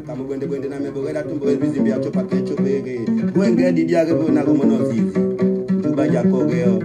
Kamu gwende na mebo da tumbo bizi bia chopa ke chopege. Wenge di dia ke na ko mono zizi. Tuba jakoge yo.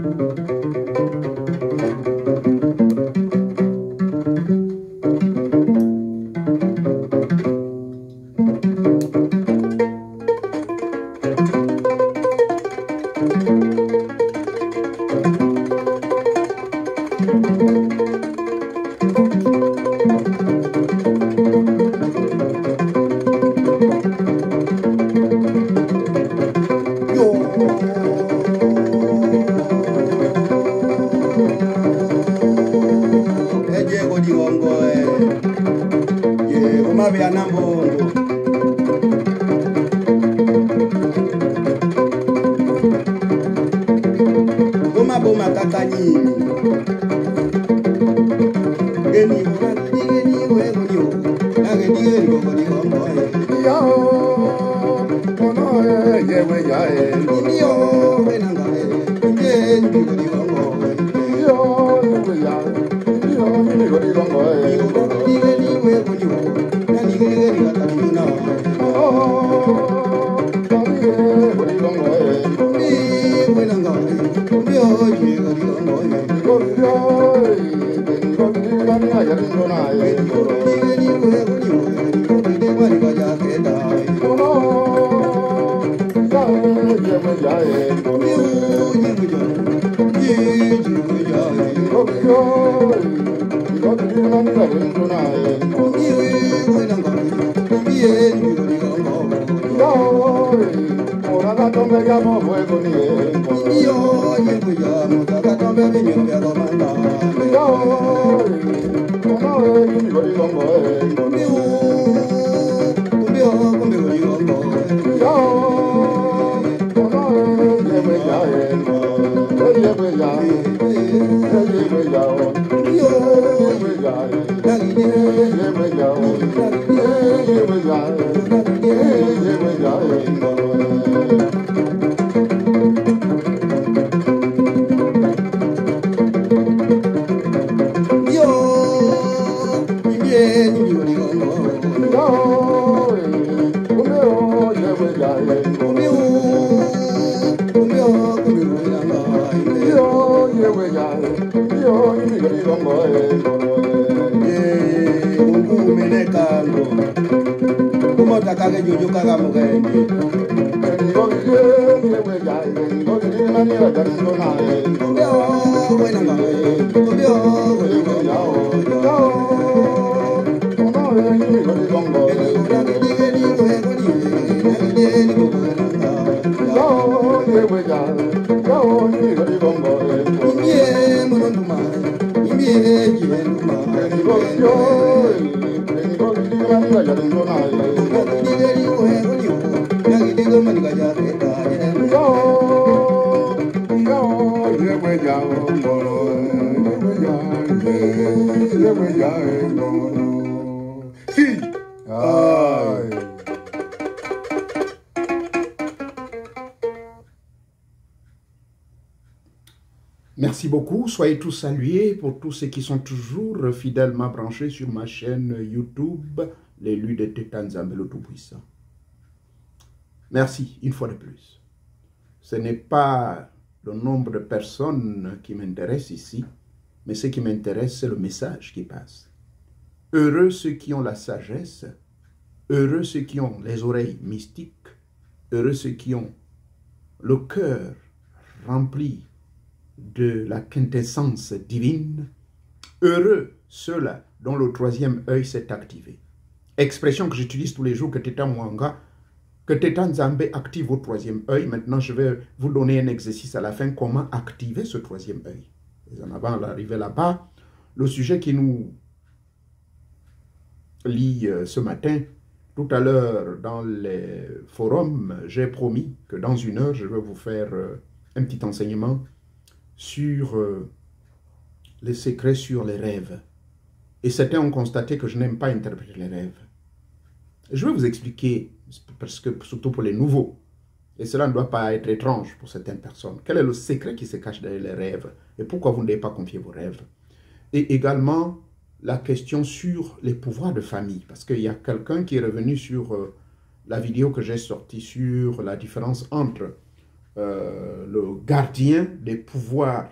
Merci beaucoup, soyez tous salués pour tous ceux qui sont toujours fidèlement branchés sur ma chaîne YouTube, l'élu de Teta Nzambe le Tout-Puissant. Merci, une fois de plus. Ce n'est pas le nombre de personnes qui m'intéressent ici, mais ce qui m'intéresse, c'est le message qui passe. Heureux ceux qui ont la sagesse, heureux ceux qui ont les oreilles mystiques, heureux ceux qui ont le cœur rempli de la quintessence divine, heureux ceux-là dont le troisième œil s'est activé. Expression que j'utilise tous les jours, que Teta Mwanga, que Teta Nzambe active au troisième œil. Maintenant, je vais vous donner un exercice à la fin, comment activer ce troisième œil. Et en avant d'arriver là-bas, le sujet qui nous lie ce matin, tout à l'heure dans les forums, j'ai promis que dans une heure, je vais vous faire un petit enseignement sur les secrets sur les rêves. Et certains ont constaté que je n'aime pas interpréter les rêves. Je vais vous expliquer, parce que surtout pour les nouveaux, et cela ne doit pas être étrange pour certaines personnes, quel est le secret qui se cache derrière les rêves et pourquoi vous ne devez pas confier vos rêves. Et également, la question sur les pouvoirs de famille. Parce qu'il y a quelqu'un qui est revenu sur la vidéo que j'ai sortie sur la différence entre le gardien des pouvoirs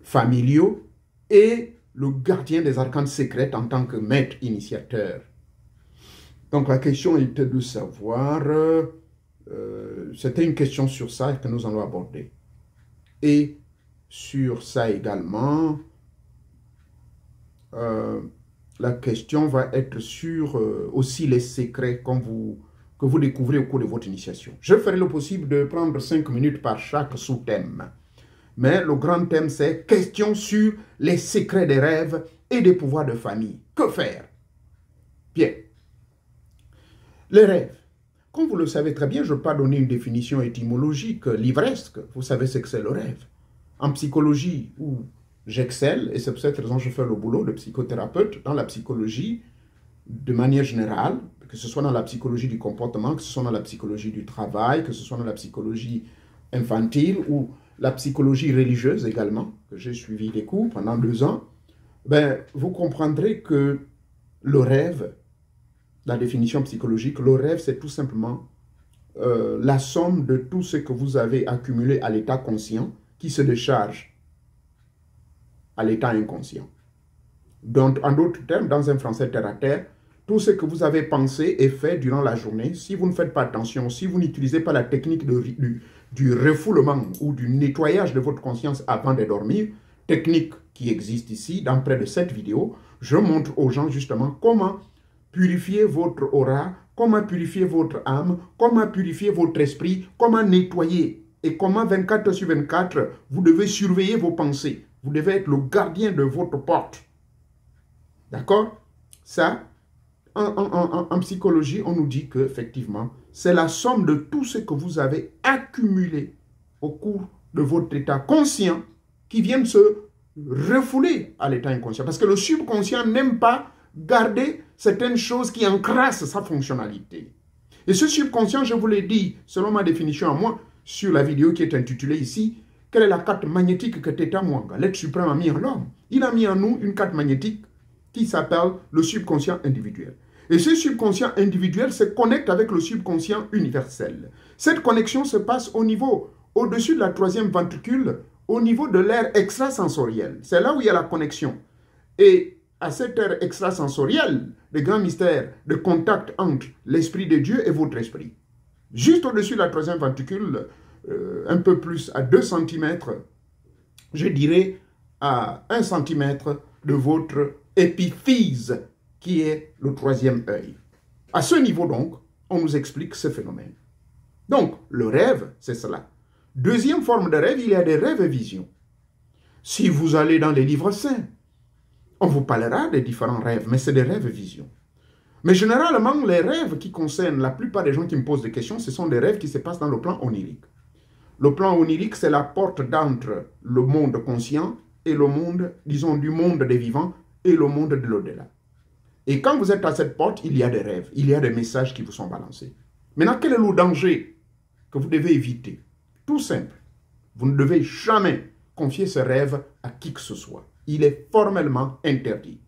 familiaux et le gardien des arcanes secrètes en tant que maître initiateur. Donc la question était de savoir, c'était une question sur ça que nous allons aborder. Et sur ça également, la question va être sur aussi les secrets que vous découvrez au cours de votre initiation. Je ferai le possible de prendre 5 minutes par chaque sous-thème. Mais le grand thème, c'est question sur les secrets des rêves et des pouvoirs de famille. Que faire? Bien. Les rêves. Comme vous le savez très bien, je ne vais pas donner une définition étymologique livresque. Vous savez ce que c'est le rêve. En psychologie, où j'excelle, et c'est pour cette raison que je fais le boulot de psychothérapeute, dans la psychologie, de manière générale, que ce soit dans la psychologie du comportement, que ce soit dans la psychologie du travail, que ce soit dans la psychologie infantile ou la psychologie religieuse également, que j'ai suivi des cours pendant 2 ans, ben, vous comprendrez que le rêve, la définition psychologique, le rêve, c'est tout simplement la somme de tout ce que vous avez accumulé à l'état conscient qui se décharge à l'état inconscient. Donc, en d'autres termes, dans un français terre à terre, tout ce que vous avez pensé et fait durant la journée, si vous ne faites pas attention, si vous n'utilisez pas la technique du refoulement ou du nettoyage de votre conscience avant de dormir, technique qui existe ici dans près de 7 vidéos, je montre aux gens justement comment purifier votre aura, comment purifier votre âme, comment purifier votre esprit, comment nettoyer et comment 24 sur 24, vous devez surveiller vos pensées. Vous devez être le gardien de votre porte. D'accord? Ça, en psychologie, on nous dit qu'effectivement, c'est la somme de tout ce que vous avez accumulé au cours de votre état conscient qui vient de se refouler à l'état inconscient. Parce que le subconscient n'aime pas garder certaines choses qui encrassent sa fonctionnalité. Et ce subconscient, je vous l'ai dit, selon ma définition à moi, sur la vidéo qui est intitulée ici, quelle est la carte magnétique que Theta Mwanga, l'être suprême, a mis en l'homme? Il a mis en nous une carte magnétique qui s'appelle le subconscient individuel. Et ce subconscient individuel se connecte avec le subconscient universel. Cette connexion se passe au niveau, au-dessus de la 3e ventricule, au niveau de l'aire extrasensorielle. C'est là où il y a la connexion. Et à cette aire extrasensorielle, le grand mystère de contact entre l'esprit de Dieu et votre esprit. Juste au-dessus de la 3e ventricule, un peu plus à 2 cm, je dirais à 1 cm de votre épiphyse, qui est le 3e œil. À ce niveau donc, on nous explique ce phénomène. Donc, le rêve, c'est cela. Deuxième forme de rêve, il y a des rêves et visions. Si vous allez dans les livres saints, on vous parlera des différents rêves, mais c'est des rêves et visions. Mais généralement, les rêves qui concernent la plupart des gens qui me posent des questions, ce sont des rêves qui se passent dans le plan onirique. Le plan onirique, c'est la porte d'entre le monde conscient et le monde, disons, du monde des vivants et le monde de l'au-delà. Et quand vous êtes à cette porte, il y a des rêves, il y a des messages qui vous sont balancés. Maintenant, quel est le danger que vous devez éviter? Tout simple. Vous ne devez jamais confier ce rêve à qui que ce soit. Il est formellement interdit.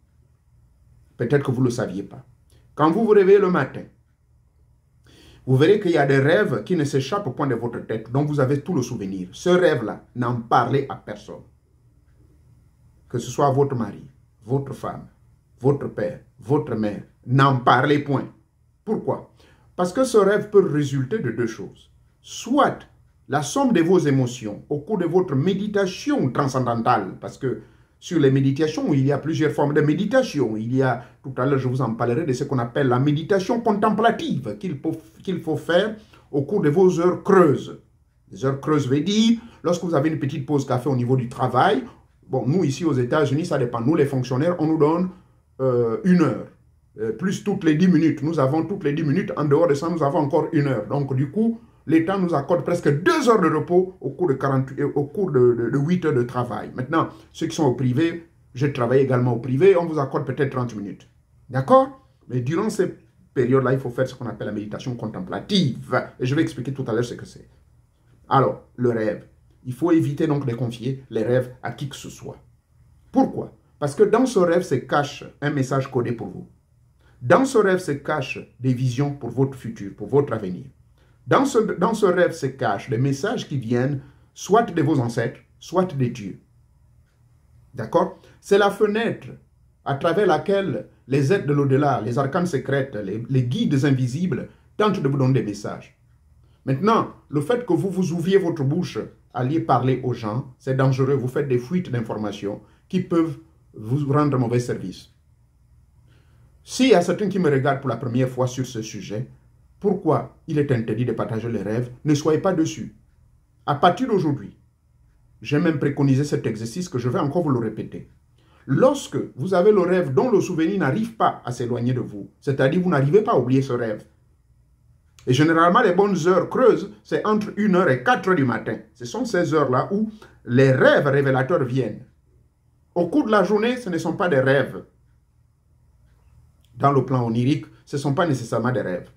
Peut-être que vous ne le saviez pas. Quand vous vous réveillez le matin, vous verrez qu'il y a des rêves qui ne s'échappent au point de votre tête, dont vous avez tout le souvenir. Ce rêve-là, n'en parlez à personne. Que ce soit votre mari, votre femme, votre père, votre mère, n'en parlez point. Pourquoi? Parce que ce rêve peut résulter de 2 choses. Soit la somme de vos émotions au cours de votre méditation transcendantale, parce que sur les méditations, il y a plusieurs formes de méditation. Il y a, tout à l'heure, je vous en parlerai de ce qu'on appelle la méditation contemplative qu'il faut faire au cours de vos heures creuses. Les heures creuses veut dire, lorsque vous avez une petite pause café au niveau du travail, bon, nous ici aux États-Unis, ça dépend. Nous, les fonctionnaires, on nous donne 1 heure. Plus toutes les 10 minutes. Nous avons toutes les 10 minutes. En dehors de ça, nous avons encore 1 heure. Donc, du coup, l'État nous accorde presque 2 heures de repos au cours de 8 heures de travail. Maintenant, ceux qui sont au privé, je travaille également au privé, on vous accorde peut-être 30 minutes. D'accord? Mais durant ces périodes-là, il faut faire ce qu'on appelle la méditation contemplative. Et je vais expliquer tout à l'heure ce que c'est. Alors, le rêve. Il faut éviter donc de confier les rêves à qui que ce soit. Pourquoi? Parce que dans ce rêve se cache un message codé pour vous. Dans ce rêve se cachent des visions pour votre futur, pour votre avenir. Dans ce rêve se cachent des messages qui viennent soit de vos ancêtres, soit des dieux. D'accord? C'est la fenêtre à travers laquelle les êtres de l'au-delà, les arcanes secrètes, les guides invisibles tentent de vous donner des messages. Maintenant, le fait que vous ouvriez votre bouche, alliez parler aux gens, c'est dangereux. Vous faites des fuites d'informations qui peuvent vous rendre mauvais service. S'il y a certains qui me regardent pour la première fois sur ce sujet, pourquoi il est interdit de partager les rêves? Ne soyez pas dessus. À partir d'aujourd'hui, j'ai même préconisé cet exercice que je vais encore vous le répéter. Lorsque vous avez le rêve dont le souvenir n'arrive pas à s'éloigner de vous, c'est-à-dire vous n'arrivez pas à oublier ce rêve, et généralement les bonnes heures creuses, c'est entre 1h et 4h du matin. Ce sont ces heures-là où les rêves révélateurs viennent. Au cours de la journée, ce ne sont pas des rêves. Dans le plan onirique, ce ne sont pas nécessairement des rêves.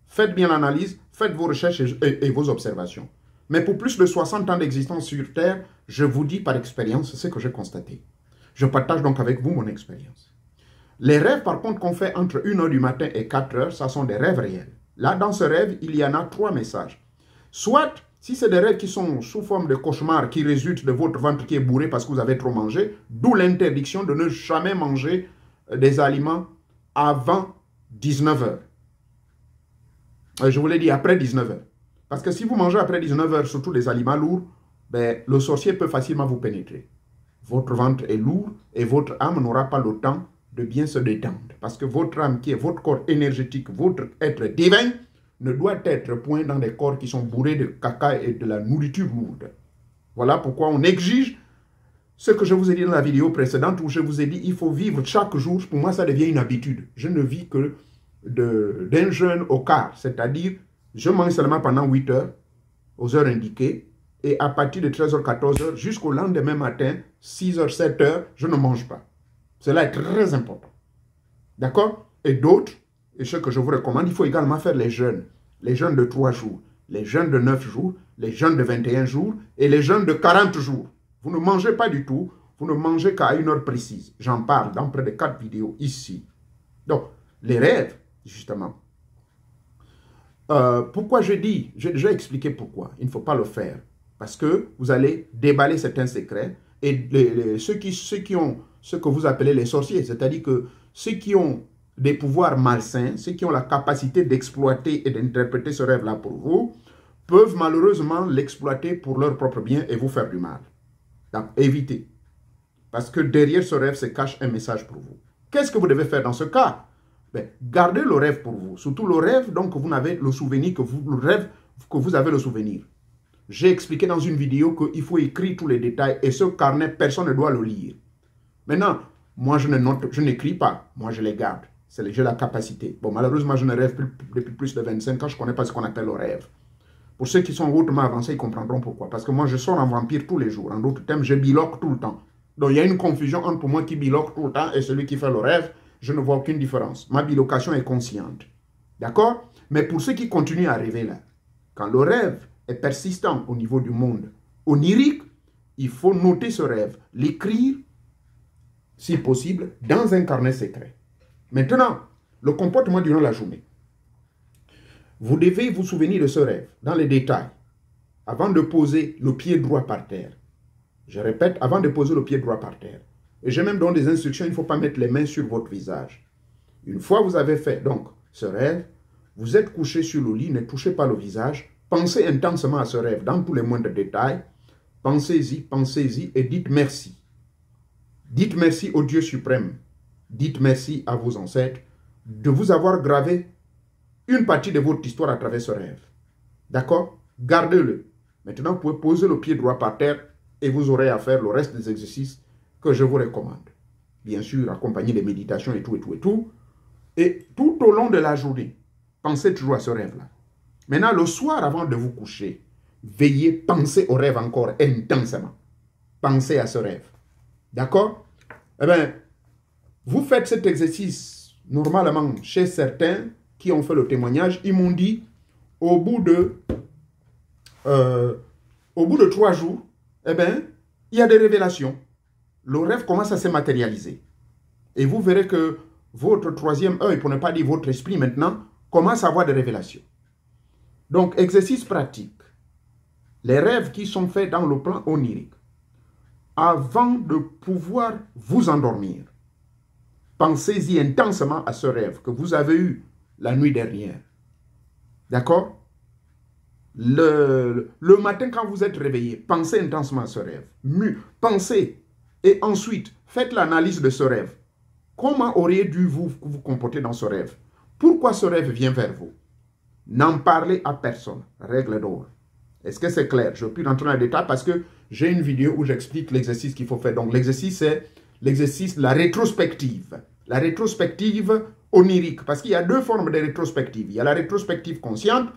Faites bien l'analyse, faites vos recherches et vos observations. Mais pour plus de 60 ans d'existence sur Terre, je vous dis par expérience ce que j'ai constaté. Je partage donc avec vous mon expérience. Les rêves, par contre, qu'on fait entre 1h du matin et 4h, ça sont des rêves réels. Là, dans ce rêve, il y en a 3 messages. Soit, si c'est des rêves qui sont sous forme de cauchemar, qui résultent de votre ventre qui est bourré parce que vous avez trop mangé, d'où l'interdiction de ne jamais manger des aliments avant 19h. Je vous l'ai dit, après 19h. Parce que si vous mangez après 19h, surtout des aliments lourds, ben, le sorcier peut facilement vous pénétrer. Votre ventre est lourd et votre âme n'aura pas le temps de bien se détendre. Parce que votre âme, qui est votre corps énergétique, votre être divin, ne doit être point dans des corps qui sont bourrés de caca et de la nourriture lourde. Voilà pourquoi on exige ce que je vous ai dit dans la vidéo précédente où je vous ai dit il faut vivre chaque jour. Pour moi, ça devient une habitude. Je ne vis que d'un jeûne au quart, c'est-à-dire je mange seulement pendant 8 heures, aux heures indiquées, et à partir de 13h, 14h, jusqu'au lendemain matin, 6h, 7h, je ne mange pas. Cela est très important. D'accord? Et d'autres, et ce que je vous recommande, il faut également faire les jeûnes de 3 jours, les jeûnes de 9 jours, les jeûnes de 21 jours et les jeûnes de 40 jours. Vous ne mangez pas du tout, vous ne mangez qu'à une heure précise. J'en parle dans près de 4 vidéos ici. Donc, les rêves, justement. Pourquoi je dis, j'ai déjà expliqué pourquoi il ne faut pas le faire. Parce que vous allez déballer certains secrets et ceux qui ont ce que vous appelez les sorciers, c'est-à-dire que ceux qui ont des pouvoirs malsains, ceux qui ont la capacité d'exploiter et d'interpréter ce rêve-là pour vous, peuvent malheureusement l'exploiter pour leur propre bien et vous faire du mal. Donc, évitez. Parce que derrière ce rêve se cache un message pour vous. Qu'est-ce que vous devez faire dans ce cas? Ben, gardez le rêve pour vous. Surtout le rêve, donc vous avez le souvenir que vous avez le souvenir. J'ai expliqué dans une vidéo qu'il faut écrire tous les détails et ce carnet, personne ne doit le lire. Maintenant, moi je ne note, je n'écris pas, moi je les garde. J'ai la capacité. Bon, malheureusement, je ne rêve plus depuis plus de 25 ans, je ne connais pas ce qu'on appelle le rêve. Pour ceux qui sont hautement avancés, ils comprendront pourquoi. Parce que moi, je sors en vampire tous les jours. En d'autres termes, je biloque tout le temps. Donc, il y a une confusion entre moi qui biloque tout le temps et celui qui fait le rêve. Je ne vois aucune différence. Ma bilocation est consciente. D'accord? Mais pour ceux qui continuent à rêver là, quand le rêve est persistant au niveau du monde onirique, il faut noter ce rêve, l'écrire, si possible, dans un carnet secret. Maintenant, le comportement durant la journée. Vous devez vous souvenir de ce rêve, dans les détails, avant de poser le pied droit par terre. Je répète, avant de poser le pied droit par terre. Et j'ai même donné des instructions, il ne faut pas mettre les mains sur votre visage. Une fois vous avez fait donc ce rêve, vous êtes couché sur le lit, ne touchez pas le visage, pensez intensément à ce rêve dans tous les moindres détails, pensez-y et dites merci. Dites merci au Dieu suprême. Dites merci à vos ancêtres de vous avoir gravé une partie de votre histoire à travers ce rêve. D'accord? Gardez-le. Maintenant, vous pouvez poser le pied droit par terre et vous aurez à faire le reste des exercices que je vous recommande. Bien sûr, accompagné des méditations et tout. Et tout au long de la journée, pensez toujours à ce rêve-là. Maintenant, le soir, avant de vous coucher, veillez, pensez au rêve encore intensément. Pensez à ce rêve. D'accord? Eh bien, vous faites cet exercice normalement chez certains qui ont fait le témoignage. Ils m'ont dit, au bout de 3 jours, eh bien, il y a des révélations. le rêve commence à se matérialiser. Et vous verrez que votre troisième œil, pour ne pas dire votre esprit maintenant, commence à avoir des révélations. Donc, exercice pratique. Les rêves qui sont faits dans le plan onirique. Avant de pouvoir vous endormir, pensez-y intensément à ce rêve que vous avez eu la nuit dernière. D'accord? Le matin, quand vous êtes réveillé, pensez intensément à ce rêve. Pensez et ensuite, faites l'analyse de ce rêve. Comment auriez dû vous comporter dans ce rêve? Pourquoi ce rêve vient vers vous? N'en parlez à personne. Règle d'or. Est-ce que c'est clair? Je peux rentrer dans les détails parce que j'ai une vidéo où j'explique l'exercice qu'il faut faire. Donc, l'exercice, c'est l'exercice, la rétrospective. La rétrospective onirique. Parce qu'il y a deux formes de rétrospective. Il y a la rétrospective consciente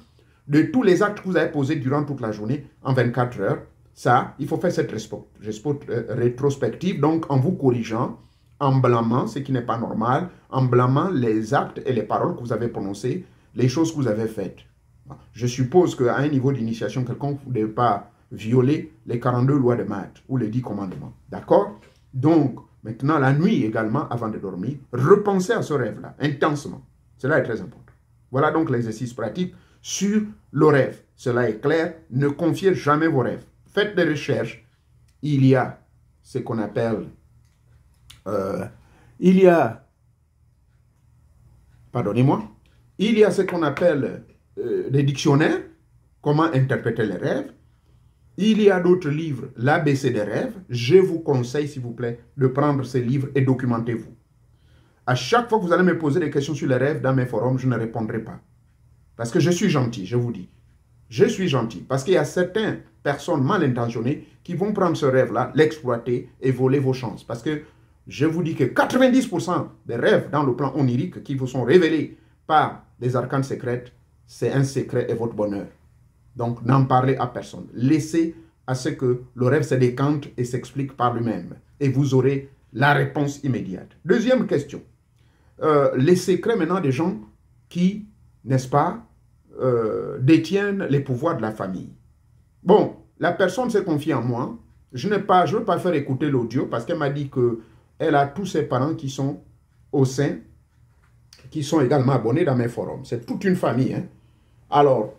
de tous les actes que vous avez posés durant toute la journée en 24 heures. Ça, il faut faire cette rétrospective, donc en vous corrigeant, en blâmant ce qui n'est pas normal, en blâmant les actes et les paroles que vous avez prononcées, les choses que vous avez faites. Je suppose qu'à un niveau d'initiation quelconque, vous ne devez pas violer les 42 lois de maths ou les 10 commandements. D'accord? Donc, maintenant, la nuit également, avant de dormir, repensez à ce rêve-là, intensement. Cela est très important. Voilà donc l'exercice pratique sur le rêve. Cela est clair. Ne confiez jamais vos rêves. Faites des recherches. Il y a ce qu'on appelle... il y a ce qu'on appelle des dictionnaires, comment interpréter les rêves. Il y a d'autres livres, l'ABC des rêves. Je vous conseille, s'il vous plaît, de prendre ces livres et documentez-vous. À chaque fois que vous allez me poser des questions sur les rêves dans mes forums, je ne répondrai pas. Parce que je suis gentil, je vous dis. Je suis gentil. Parce qu'il y a certaines personnes mal intentionnées qui vont prendre ce rêve-là, l'exploiter et voler vos chances. Parce que je vous dis que 90% des rêves dans le plan onirique qui vous sont révélés par des arcanes secrètes, c'est un secret et votre bonheur. Donc, n'en parlez à personne. Laissez à ce que le rêve se décante et s'explique par lui-même. Et vous aurez la réponse immédiate. Deuxième question. Les secrets maintenant des gens qui, n'est-ce pas, détiennent les pouvoirs de la famille. Bon, la personne s'est confiée en moi. Je ne veux pas faire écouter l'audio parce qu'elle m'a dit qu'elle a tous ses parents qui sont au sein, qui sont également abonnés dans mes forums. C'est toute une famille. Hein? Alors,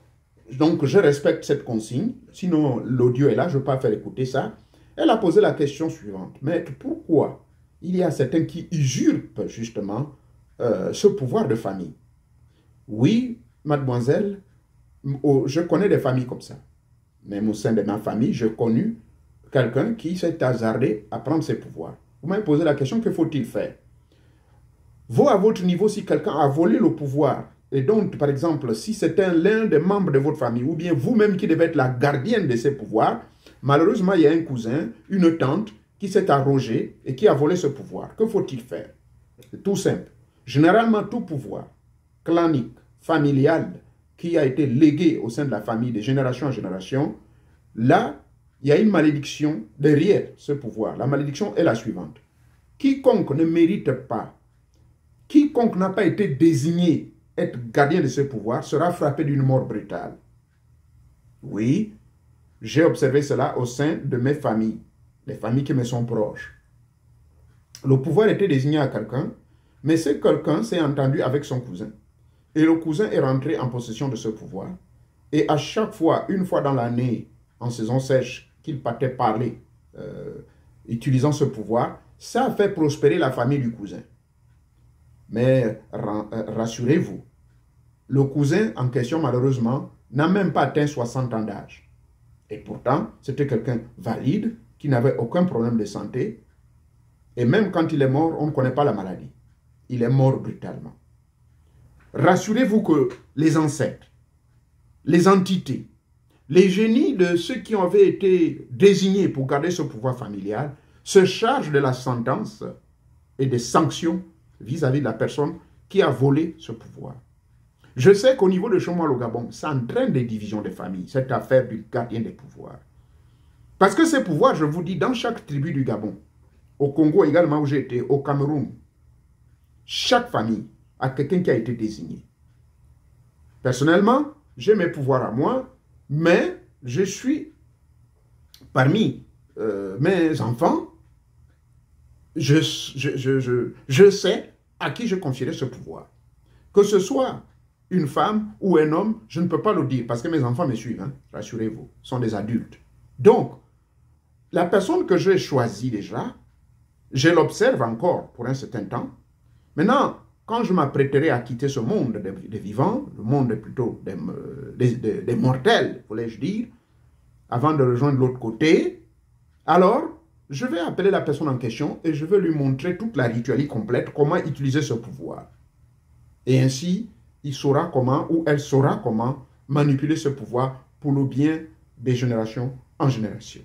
donc je respecte cette consigne. Sinon, l'audio est là, je ne veux pas faire écouter ça. Elle a posé la question suivante. Maître, pourquoi il y a certains qui usurpent justement ce pouvoir de famille? Oui, mademoiselle, je connais des familles comme ça. Même au sein de ma famille, j'ai connu quelqu'un qui s'est hasardé à prendre ses pouvoirs. Vous m'avez posé la question, que faut-il faire? Vous, à votre niveau, si quelqu'un a volé le pouvoir, et donc, par exemple, si c'était l'un des membres de votre famille, ou bien vous-même qui devez être la gardienne de ces pouvoirs, malheureusement, il y a un cousin, une tante, qui s'est arrogé et qui a volé ce pouvoir. Que faut-il faire? C'est tout simple. Généralement, tout pouvoir clanique, familial, qui a été légué au sein de la famille de génération en génération, là, il y a une malédiction derrière ce pouvoir. La malédiction est la suivante. Quiconque ne mérite pas, quiconque n'a pas été désigné être gardien de ce pouvoir sera frappé d'une mort brutale. Oui, j'ai observé cela au sein de mes familles, les familles qui me sont proches. Le pouvoir était désigné à quelqu'un, mais ce quelqu'un s'est entendu avec son cousin. Et le cousin est rentré en possession de ce pouvoir. Et à chaque fois, une fois dans l'année, en saison sèche, qu'il partait parler, utilisant ce pouvoir, ça a fait prospérer la famille du cousin. Mais rassurez-vous, le cousin en question, malheureusement, n'a même pas atteint 60 ans d'âge. Et pourtant, c'était quelqu'un valide, qui n'avait aucun problème de santé. Et même quand il est mort, on ne connaît pas la maladie. Il est mort brutalement. Rassurez-vous que les ancêtres, les entités, les génies de ceux qui avaient été désignés pour garder ce pouvoir familial se chargent de la sentence et des sanctions vis-à-vis de la personne qui a volé ce pouvoir. Je sais qu'au niveau de chez moi, le Gabon, ça entraîne des divisions de famille, cette affaire du gardien des pouvoirs. Parce que ces pouvoirs, je vous dis, dans chaque tribu du Gabon, au Congo également où j'ai été, au Cameroun, chaque famille a quelqu'un qui a été désigné. Personnellement, j'ai mes pouvoirs à moi, mais je suis parmi mes enfants, je sais à qui je confierai ce pouvoir. Que ce soit une femme ou un homme, je ne peux pas le dire parce que mes enfants me suivent, hein, rassurez-vous, sont des adultes. Donc, la personne que j'ai choisie déjà, je l'observe encore pour un certain temps. Maintenant, quand je m'apprêterai à quitter ce monde des vivants, le monde plutôt des mortels, voulais-je dire, avant de rejoindre l'autre côté, alors je vais appeler la personne en question et je vais lui montrer toute la ritualité complète, comment utiliser ce pouvoir. Et ainsi, il saura comment, ou elle saura comment manipuler ce pouvoir pour le bien des générations en génération.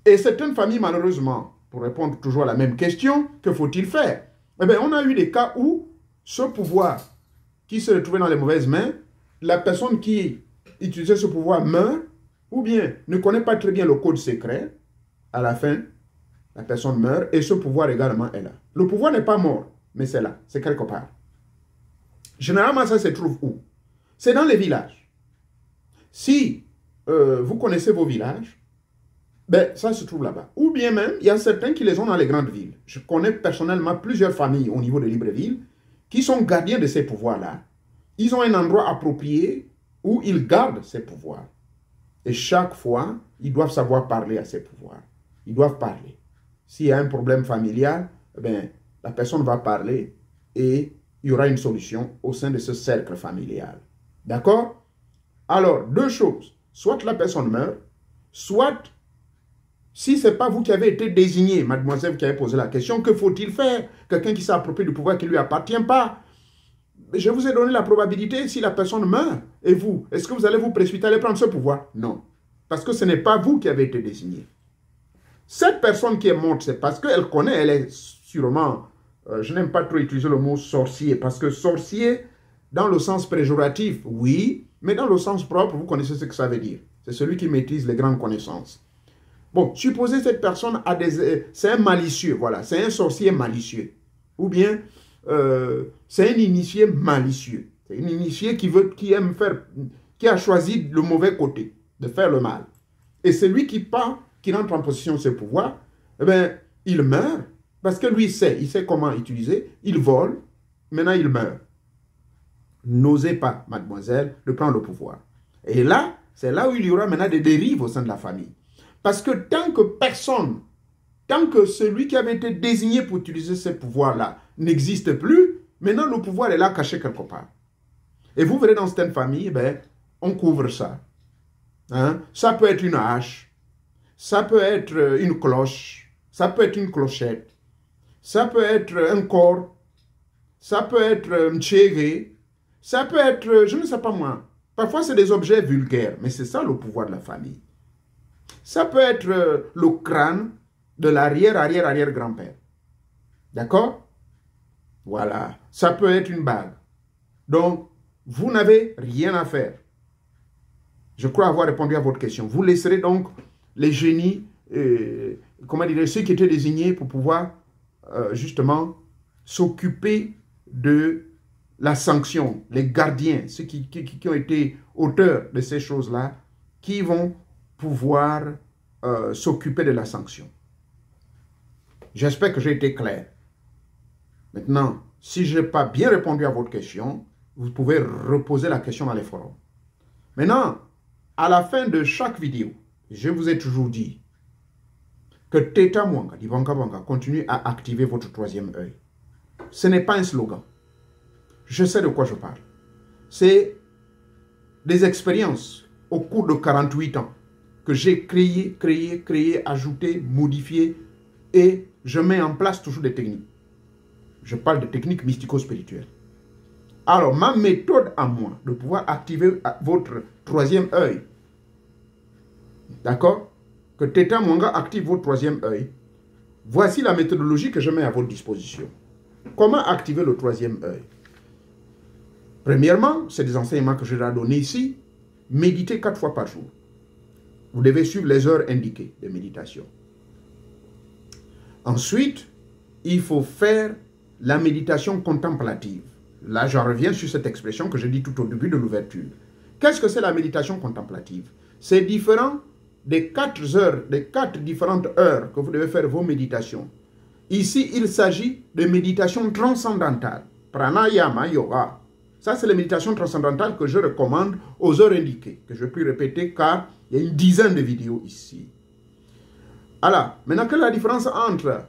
Et certaines familles, malheureusement, pour répondre toujours à la même question, que faut-il faire? Eh bien, on a eu des cas où ce pouvoir qui se retrouvait dans les mauvaises mains, la personne qui utilisait ce pouvoir meurt, ou bien ne connaît pas très bien le code secret. À la fin, la personne meurt et ce pouvoir également est là. Le pouvoir n'est pas mort, mais c'est là, c'est quelque part. Généralement, ça se trouve où? C'est dans les villages. Si vous connaissez vos villages, ben, ça se trouve là-bas. Ou bien même, il y a certains qui les ont dans les grandes villes. Je connais personnellement plusieurs familles au niveau de Libreville qui sont gardiens de ces pouvoirs-là. Ils ont un endroit approprié où ils gardent ces pouvoirs. Et chaque fois, ils doivent savoir parler à ces pouvoirs. Ils doivent parler. S'il y a un problème familial, ben, la personne va parler et il y aura une solution au sein de ce cercle familial. D'accord? Alors, deux choses. Soit la personne meurt, soit, si ce n'est pas vous qui avez été désigné, mademoiselle qui avez posé la question, que faut-il faire? Quelqu'un qui s'approprie du pouvoir qui ne lui appartient pas. Je vous ai donné la probabilité si la personne meurt. Et vous, est-ce que vous allez vous précipiter à aller prendre ce pouvoir? Non. Parce que ce n'est pas vous qui avez été désigné. Cette personne qui est morte, c'est parce qu'elle connaît, elle est sûrement, je n'aime pas trop utiliser le mot sorcier, parce que sorcier, dans le sens péjoratif, oui, mais dans le sens propre, vous connaissez ce que ça veut dire. C'est celui qui maîtrise les grandes connaissances. Bon, supposez cette personne a des... c'est un malicieux, voilà, c'est un sorcier malicieux. Ou bien, c'est un initié malicieux. C'est un initié qui aime faire, qui a choisi le mauvais côté, de faire le mal. Et c'est lui qui part, qui rentre en possession de ses pouvoirs, eh bien, il meurt, parce que lui, il sait comment utiliser, il vole, maintenant il meurt. N'osez pas, mademoiselle, de prendre le pouvoir. Et là, c'est là où il y aura maintenant des dérives au sein de la famille. Parce que tant que personne, tant que celui qui avait été désigné pour utiliser ce pouvoir-là n'existe plus, maintenant le pouvoir est là caché quelque part. Et vous verrez dans certaines familles, ben, on couvre ça. Hein? Ça peut être une hache, ça peut être une cloche, ça peut être une clochette, ça peut être un corps, ça peut être un tchéré, ça peut être, je ne sais pas moi, parfois c'est des objets vulgaires, mais c'est ça le pouvoir de la famille. Ça peut être le crâne de l'arrière-arrière-arrière-grand-père. D'accord? Voilà. Ça peut être une bague. Donc, vous n'avez rien à faire. Je crois avoir répondu à votre question. Vous laisserez donc les génies, comment dire, ceux qui étaient désignés pour pouvoir justement s'occuper de la sanction, les gardiens, ceux qui ont été auteurs de ces choses-là, qui vont pouvoir s'occuper de la sanction. J'espère que j'ai été clair. Maintenant, si je n'ai pas bien répondu à votre question, vous pouvez reposer la question dans les forums. Maintenant, à la fin de chaque vidéo, je vous ai toujours dit que Teta Mwanga, Dibanka Banga, continue à activer votre troisième œil. Ce n'est pas un slogan. Je sais de quoi je parle. C'est des expériences au cours de 48 ans que j'ai créé, ajouté, modifié, et je mets en place toujours des techniques. Je parle de techniques mystico-spirituelles. Alors, ma méthode à moi, de pouvoir activer votre troisième œil, d'accord? Que Teta Mwanga active votre troisième œil. Voici la méthodologie que je mets à votre disposition. Comment activer le troisième œil? Premièrement, c'est des enseignements que je vais donner ici. Méditez 4 fois par jour. Vous devez suivre les heures indiquées de méditation. Ensuite, il faut faire la méditation contemplative. Là, j'en reviens sur cette expression que j'ai dit tout au début de l'ouverture. Qu'est-ce que c'est la méditation contemplative? C'est différent des 4 heures, des 4 différentes heures que vous devez faire vos méditations. Ici, il s'agit de méditation transcendantale. Pranayama, yoga. Ça, c'est la méditation transcendantale que je recommande aux heures indiquées, que je puis répéter car il y a une dizaine de vidéos ici. Alors, maintenant, quelle est la différence entre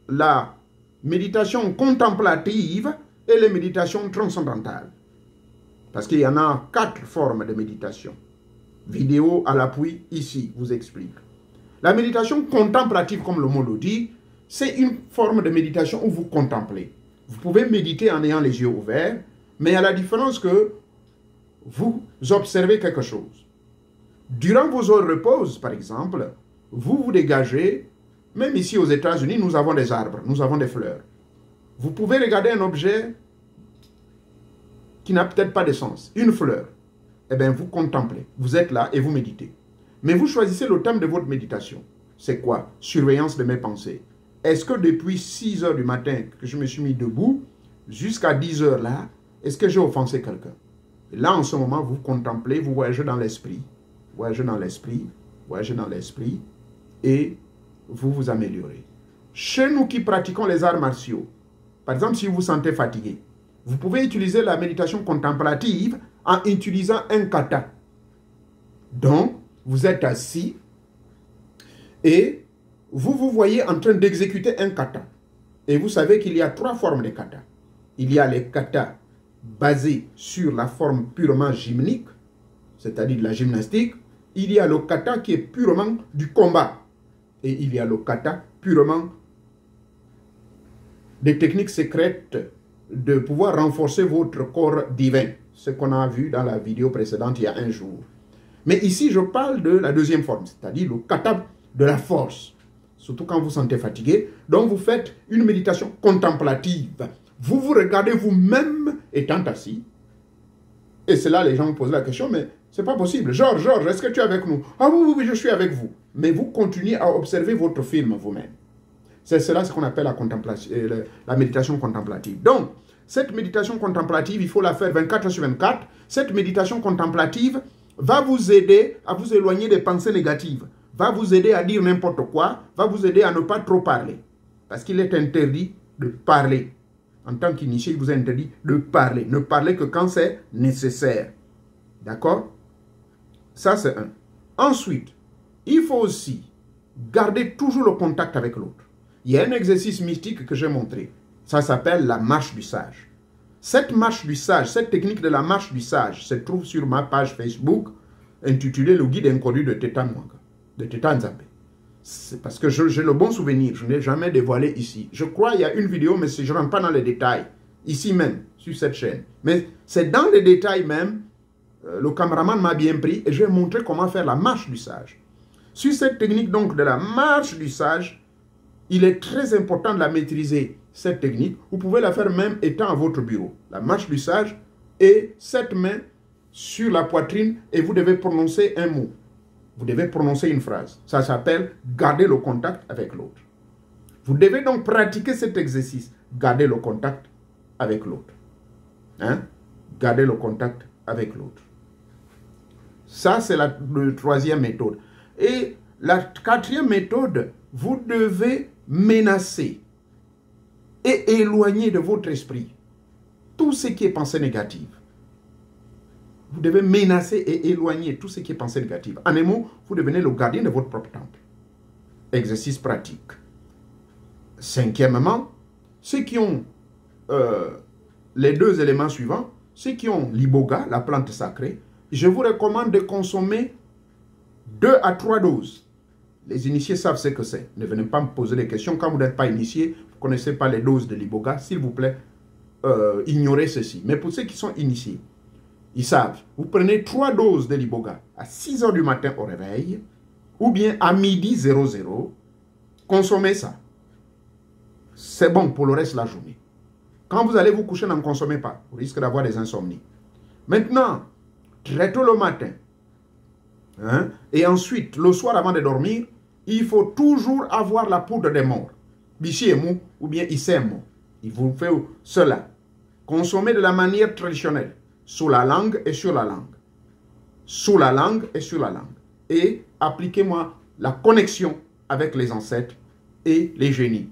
la méditation contemplative et les méditations transcendantales? Parce qu'il y en a 4 formes de méditation. Vidéo à l'appui, ici, vous explique. La méditation contemplative, comme le mot le dit, c'est une forme de méditation où vous contemplez. Vous pouvez méditer en ayant les yeux ouverts, mais à la différence que vous observez quelque chose. Durant vos heures de repose, par exemple, vous vous dégagez, même ici aux États-Unis, nous avons des arbres, nous avons des fleurs. Vous pouvez regarder un objet qui n'a peut-être pas de sens, une fleur. Eh bien, vous contemplez, vous êtes là et vous méditez. Mais vous choisissez le thème de votre méditation. C'est quoi? Surveillance de mes pensées. Est-ce que depuis 6 heures du matin que je me suis mis debout, jusqu'à 10 heures là, est-ce que j'ai offensé quelqu'un? Là, en ce moment, vous contemplez, vous voyagez dans l'esprit. Voyagez dans l'esprit, voyagez dans l'esprit, et vous vous améliorez. Chez nous qui pratiquons les arts martiaux, par exemple, si vous vous sentez fatigué, vous pouvez utiliser la méditation contemplative en utilisant un kata. Donc, vous êtes assis et vous vous voyez en train d'exécuter un kata. Et vous savez qu'il y a 3 formes de kata. Il y a les katas basés sur la forme purement gymnique, c'est-à-dire de la gymnastique. Il y a le kata qui est purement du combat. Et il y a le kata purement des techniques secrètes de pouvoir renforcer votre corps divin. Ce qu'on a vu dans la vidéo précédente il y a un jour. Mais ici, je parle de la deuxième forme, c'est-à-dire le kata de la force. Surtout quand vous vous sentez fatigué. Donc, vous faites une méditation contemplative. Vous vous regardez vous-même étant assis. Et c'est là les gens me posent la question, mais c'est pas possible. Georges, est-ce que tu es avec nous? Ah oui, je suis avec vous. Mais vous continuez à observer votre film vous-même. C'est cela ce qu'on appelle la méditation contemplative. Donc, cette méditation contemplative, il faut la faire 24 heures sur 24. Cette méditation contemplative va vous aider à vous éloigner des pensées négatives, va vous aider à dire n'importe quoi, va vous aider à ne pas trop parler. Parce qu'il est interdit de parler. En tant qu'initié, il vous est interdit de parler. Ne parlez que quand c'est nécessaire. D'accord? Ça, c'est un. Ensuite, il faut aussi garder toujours le contact avec l'autre. Il y a un exercice mystique que j'ai montré. Ça s'appelle la marche du sage. Cette marche du sage, cette technique de la marche du sage se trouve sur ma page Facebook intitulée Le guide inconnu de Teta Mwanga, de Teta Nzambe. C'est parce que j'ai le bon souvenir, je n'ai jamais dévoilé ici. Je crois qu'il y a une vidéo, mais je ne rentre pas dans les détails, ici même, sur cette chaîne. Mais c'est dans les détails même, le caméraman m'a bien pris et je vais montrer comment faire la marche du sage. Sur cette technique donc de la marche du sage, il est très important de la maîtriser. Cette technique, vous pouvez la faire même étant à votre bureau. La marche du sage et 7 mains sur la poitrine et vous devez prononcer un mot. Vous devez prononcer une phrase. Ça s'appelle garder le contact avec l'autre. Vous devez donc pratiquer cet exercice. Garder le contact avec l'autre. Hein? Garder le contact avec l'autre. Ça, c'est la troisième méthode. Et la quatrième méthode, vous devez menacer et éloigner de votre esprit tout ce qui est pensée négative. Vous devez menacer et éloigner tout ce qui est pensée négative. En un mot, vous devenez le gardien de votre propre temple. Exercice pratique. Cinquièmement, ceux qui ont les 2 éléments suivants, ceux qui ont l'iboga, la plante sacrée, je vous recommande de consommer 2 à 3 doses. Les initiés savent ce que c'est. Ne venez pas me poser des questions. Quand vous n'êtes pas initié, vous ne connaissez pas les doses de l'iboga, s'il vous plaît, ignorez ceci. Mais pour ceux qui sont initiés, ils savent. Vous prenez 3 doses de l'iboga à 6 heures du matin au réveil, ou bien à midi 00, consommez ça. C'est bon pour le reste de la journée. Quand vous allez vous coucher, n'en consommez pas. Vous risquez d'avoir des insomnies. Maintenant, très tôt le matin, hein, et ensuite, le soir avant de dormir, il faut toujours avoir la poudre des morts. Bichiemou ou bien Isemo. Il vous fait cela. Consommez de la manière traditionnelle. Sous la langue et sur la langue. Sous la langue et sur la langue. Et appliquez-moi la connexion avec les ancêtres et les génies.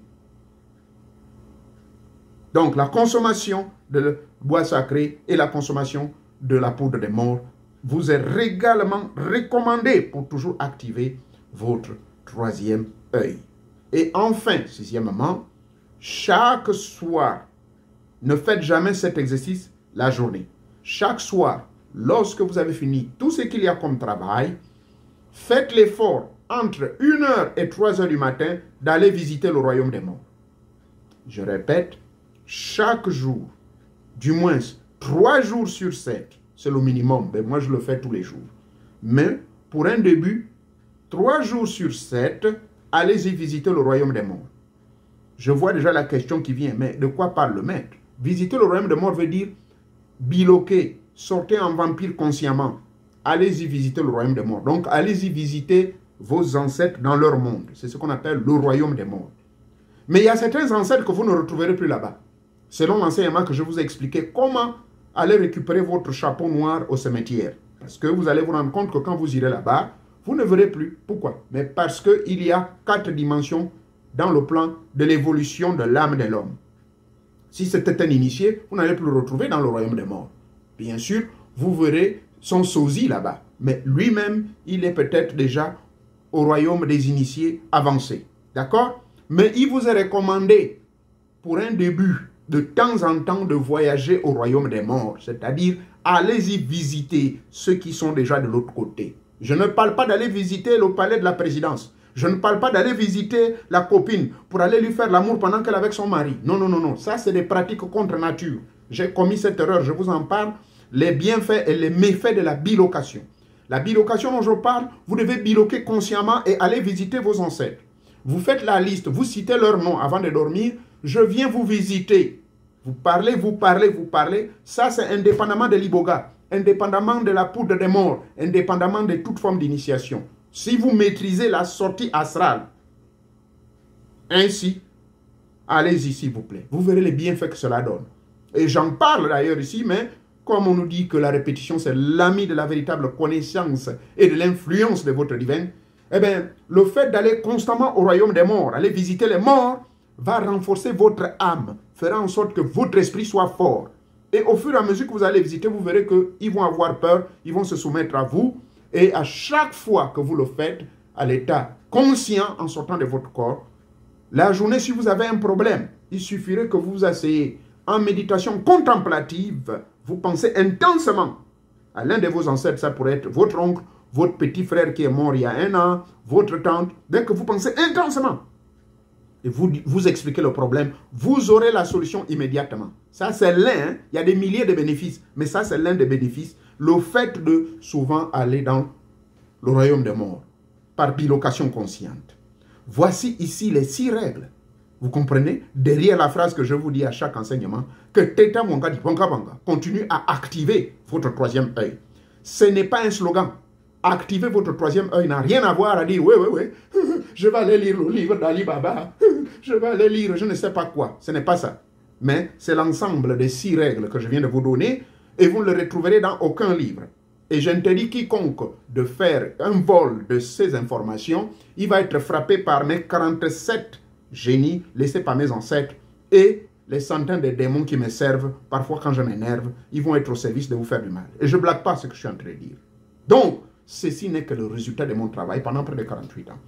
Donc, la consommation de bois sacré et la consommation de la poudre des morts vous est également recommandé pour toujours activer votre troisième œil. Et enfin, sixièmement, chaque soir, ne faites jamais cet exercice la journée. Chaque soir, lorsque vous avez fini tout ce qu'il y a comme travail, faites l'effort entre 1h et 3h du matin d'aller visiter le royaume des morts. Je répète, chaque jour, du moins 3 jours sur 7, c'est le minimum, mais moi je le fais tous les jours. Mais pour un début, 3 jours sur 7, allez-y visiter le royaume des morts. Je vois déjà la question qui vient, mais de quoi parle le maître? Visiter le royaume des morts veut dire biloquer, sortez en vampire consciemment. Allez-y visiter le royaume des morts. Donc allez-y visiter vos ancêtres dans leur monde. C'est ce qu'on appelle le royaume des morts. Mais il y a certains ancêtres que vous ne retrouverez plus là-bas. Selon l'enseignement que je vous ai expliqué, comment aller récupérer votre chapeau noir au cimetière. Parce que vous allez vous rendre compte que quand vous irez là-bas, vous ne verrez plus. Pourquoi? Mais parce qu'il y a 4 dimensions dans le plan de l'évolution de l'âme de l'homme. Si c'était un initié, vous n'allez plus le retrouver dans le royaume des morts. Bien sûr, vous verrez son sosie là-bas. Mais lui-même, il est peut-être déjà au royaume des initiés avancés. D'accord? Mais il vous est recommandé, pour un début, de temps en temps, de voyager au royaume des morts. C'est-à-dire, allez-y visiter ceux qui sont déjà de l'autre côté. Je ne parle pas d'aller visiter le palais de la présidence. Je ne parle pas d'aller visiter la copine pour aller lui faire l'amour pendant qu'elle est avec son mari. Non, non, non, non. Ça, c'est des pratiques contre nature. J'ai commis cette erreur, je vous en parle. Les bienfaits et les méfaits de la bilocation. La bilocation dont je parle, vous devez biloquer consciemment et aller visiter vos ancêtres. Vous faites la liste, vous citez leur nom avant de dormir. Je viens vous visiter. Vous parlez, vous parlez, vous parlez. Ça, c'est indépendamment de l'iboga, indépendamment de la poudre des morts, indépendamment de toute forme d'initiation. Si vous maîtrisez la sortie astrale, ainsi, allez-y s'il vous plaît. Vous verrez les bienfaits que cela donne. Et j'en parle d'ailleurs ici, mais comme on nous dit que la répétition c'est l'ami de la véritable connaissance et de l'influence de votre divin, eh bien, le fait d'aller constamment au royaume des morts, aller visiter les morts, va renforcer votre âme, fera en sorte que votre esprit soit fort. Et au fur et à mesure que vous allez visiter, vous verrez qu'ils vont avoir peur, ils vont se soumettre à vous. Et à chaque fois que vous le faites, à l'état conscient en sortant de votre corps, la journée, si vous avez un problème, il suffirait que vous vous asseyez en méditation contemplative, vous pensez intensément à l'un de vos ancêtres, ça pourrait être votre oncle, votre petit frère qui est mort il y a 1 an, votre tante, dès que vous pensez intensément, et vous expliquez le problème, vous aurez la solution immédiatement. Ça, c'est l'un, il y a des milliers de bénéfices, mais ça, c'est l'un des bénéfices. Le fait de souvent aller dans le royaume des morts, par bilocation consciente. Voici ici les 6 règles. Vous comprenez? Derrière la phrase que je vous dis à chaque enseignement, que Teta Mwanga dit Banga Banga continue à activer votre troisième œil. Ce n'est pas un slogan. Activer votre troisième œil n'a rien à voir à dire, oui, je vais aller lire le livre d'Ali Baba, je vais aller lire je ne sais pas quoi. Ce n'est pas ça. Mais c'est l'ensemble des 6 règles que je viens de vous donner et vous ne les retrouverez dans aucun livre. Et j'interdis quiconque de faire un vol de ces informations, il va être frappé par mes 47 génies laissés par mes ancêtres et les centaines de démons qui me servent. Parfois, quand je m'énerve, ils vont être au service de vous faire du mal. Et je ne blague pas ce que je suis en train de dire. Donc, ceci n'est que le résultat de mon travail pendant près de 48 ans.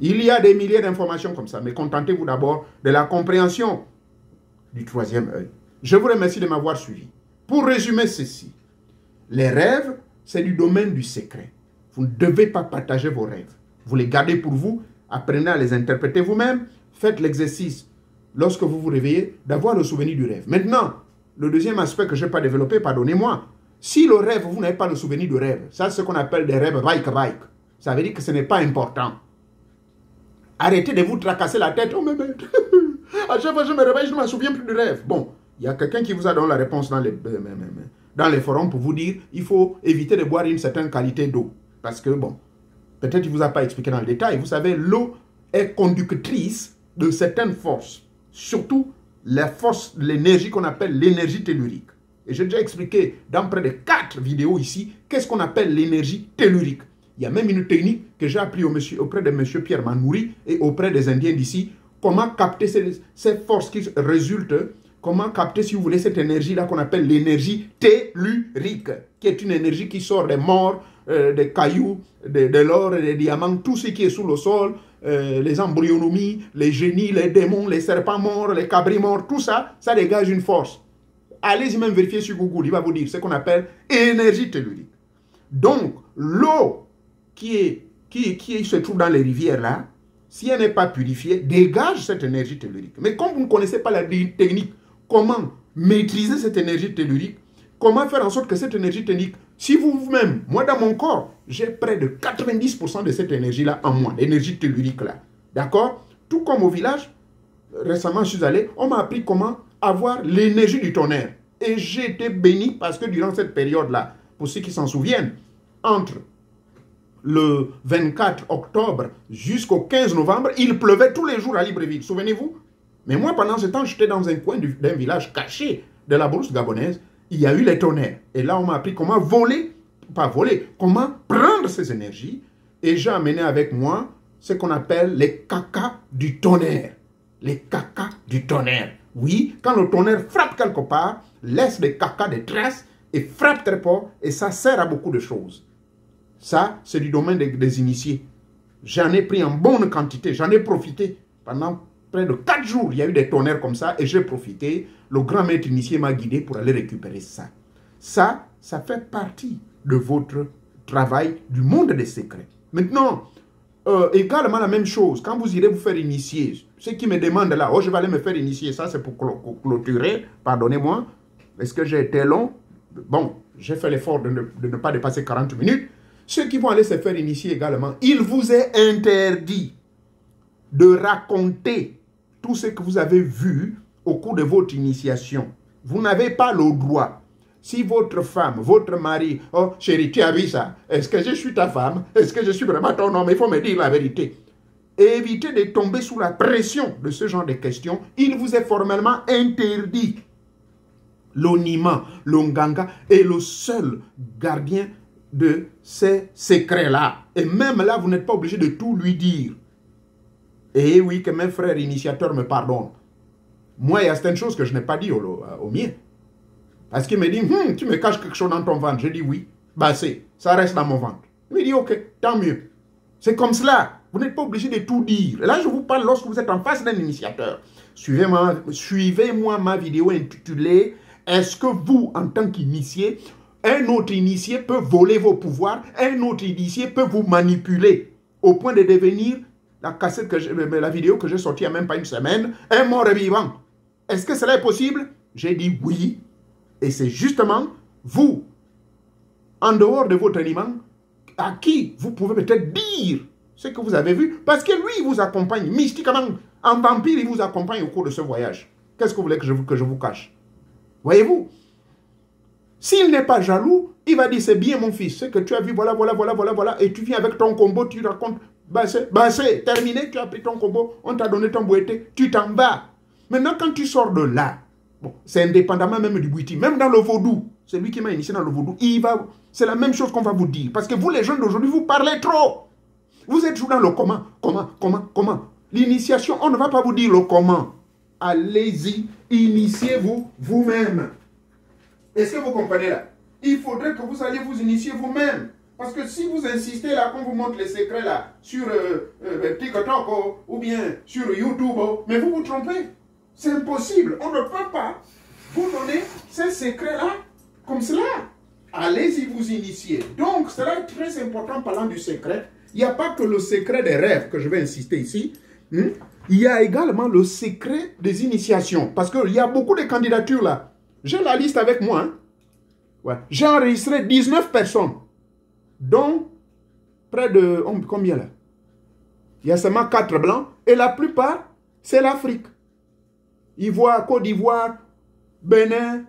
Il y a des milliers d'informations comme ça, mais contentez-vous d'abord de la compréhension du troisième œil. Je vous remercie de m'avoir suivi. Pour résumer ceci, les rêves, c'est du domaine du secret. Vous ne devez pas partager vos rêves. Vous les gardez pour vous, apprenez à les interpréter vous-même, faites l'exercice, lorsque vous vous réveillez, d'avoir le souvenir du rêve. Maintenant, le deuxième aspect que je n'ai pas développé, pardonnez-moi, si le rêve, vous n'avez pas le souvenir du rêve, ça c'est ce qu'on appelle des rêves baïk. Ça veut dire que ce n'est pas important. Arrêtez de vous tracasser la tête. Oh, mais à chaque fois que je me réveille, je ne me souviens plus du rêve. Bon, il y a quelqu'un qui vous a donné la réponse dans les forums pour vous dire il faut éviter de boire une certaine qualité d'eau. Parce que, bon, peut-être qu'il ne vous a pas expliqué dans le détail. Vous savez, l'eau est conductrice de certaines forces. Surtout la force, l'énergie qu'on appelle l'énergie tellurique. Et j'ai déjà expliqué dans près de 4 vidéos ici, qu'est-ce qu'on appelle l'énergie tellurique. Il y a même une technique que j'ai appris auprès de M. Pierre Manouri et auprès des Indiens d'ici, comment capter ces forces qui résultent comment capter, si vous voulez, cette énergie-là qu'on appelle l'énergie tellurique, qui est une énergie qui sort des morts, des cailloux, de l'or et des diamants, tout ce qui est sous le sol, les embryonomies, les génies, les démons, les serpents morts, les cabris morts, tout ça, ça dégage une force. Allez-y même vérifier sur Google, il va vous dire ce qu'on appelle énergie tellurique. Donc, l'eau qui se trouve dans les rivières là, si elle n'est pas purifiée, dégage cette énergie tellurique. Mais comme vous ne connaissez pas la technique, comment maîtriser cette énergie tellurique, comment faire en sorte que cette énergie tellurique, si vous-même, moi dans mon corps, j'ai près de 90% de cette énergie-là en moi, l'énergie tellurique-là. D'accord? Tout comme au village, récemment je suis allé, on m'a appris comment avoir l'énergie du tonnerre. Et j'ai été béni parce que durant cette période-là, pour ceux qui s'en souviennent, entre le 24 octobre jusqu'au 15 novembre, il pleuvait tous les jours à Libreville. Souvenez-vous? Mais moi, pendant ce temps, j'étais dans un coin d'un village caché de la brousse gabonaise. Il y a eu les tonnerres. Et là, on m'a appris comment voler, pas voler, comment prendre ces énergies. Et j'ai amené avec moi ce qu'on appelle les cacas du tonnerre. Les cacas du tonnerre. Oui, quand le tonnerre frappe quelque part, laisse des cacas, des traces, et frappe très fort, et ça sert à beaucoup de choses. Ça, c'est du domaine des initiés. J'en ai pris en bonne quantité, j'en ai profité. Pendant près de 4 jours, il y a eu des tonnerres comme ça, et j'ai profité. Le grand maître initié m'a guidé pour aller récupérer ça. Ça fait partie de votre travail du monde des secrets. Maintenant, également la même chose, quand vous irez vous faire initier, ceux qui me demandent là, oh je vais aller me faire initier, ça c'est pour clôturer, pardonnez-moi, est-ce que j'ai été long? Bon, j'ai fait l'effort de ne pas dépasser 40 minutes. Ceux qui vont aller se faire initier également, il vous est interdit de raconter tout ce que vous avez vu au cours de votre initiation. Vous n'avez pas le droit. Si votre femme, votre mari, oh chérie, tu as vu ça? Est-ce que je suis ta femme? Est-ce que je suis vraiment ton homme? Il faut me dire la vérité. Évitez de tomber sous la pression de ce genre de questions. Il vous est formellement interdit. L'onima, l'onganga est le seul gardien de ces secrets-là. Et même là, vous n'êtes pas obligé de tout lui dire. Et oui, que mes frères initiateurs me pardonnent. Moi, il y a certaines choses que je n'ai pas dit au mien. Parce qu'il me dit, tu me caches quelque chose dans ton ventre. Je dis oui. Bah ça reste dans mon ventre. Il me dit, ok, tant mieux. C'est comme cela. Vous n'êtes pas obligé de tout dire. Et là, je vous parle lorsque vous êtes en face d'un initiateur. Suivez-moi ma vidéo intitulée « Est-ce que vous, en tant qu'initié, un autre initié peut voler vos pouvoirs, un autre initié peut vous manipuler au point de devenir la vidéo que j'ai sortie il n'y a même pas une semaine, un mort vivant. Est-ce que cela est possible? J'ai dit oui. Et c'est justement vous, en dehors de votre aliment, à qui vous pouvez peut-être dire ce que vous avez vu, parce que lui, il vous accompagne mystiquement. En vampire, il vous accompagne au cours de ce voyage. Qu'est-ce que vous voulez que je vous cache? Voyez-vous? S'il n'est pas jaloux, il va dire, c'est bien mon fils, ce que tu as vu, voilà, et tu viens avec ton combo, tu racontes, c'est terminé, tu as pris ton combo, on t'a donné ton boîtier, tu t'en vas. Maintenant, quand tu sors de là, bon, c'est indépendamment même du boîtier, même dans le vaudou, c'est lui qui m'a initié dans le vaudou, c'est la même chose qu'on va vous dire, parce que vous, les jeunes d'aujourd'hui, vous parlez trop. Vous êtes toujours dans le comment. L'initiation, on ne va pas vous dire le comment. Allez-y, initiez-vous vous-même. Est-ce que vous comprenez là? Il faudrait que vous alliez vous initier vous-même. Parce que si vous insistez là, qu'on vous montre les secrets là, sur TikTok ou bien sur YouTube, mais vous vous trompez. C'est impossible. On ne peut pas vous donner ces secrets-là comme cela. Allez-y vous initier. Donc, cela est très important parlant du secret. Il n'y a pas que le secret des rêves que je vais insister ici. Il y a également le secret des initiations. Parce qu'il y a beaucoup de candidatures là. J'ai la liste avec moi. Hein. Ouais. J'ai enregistré 19 personnes. Dont près de... combien là? Il y a seulement 4 blancs. Et la plupart, c'est l'Afrique. Ivoire, Côte d'Ivoire, Bénin.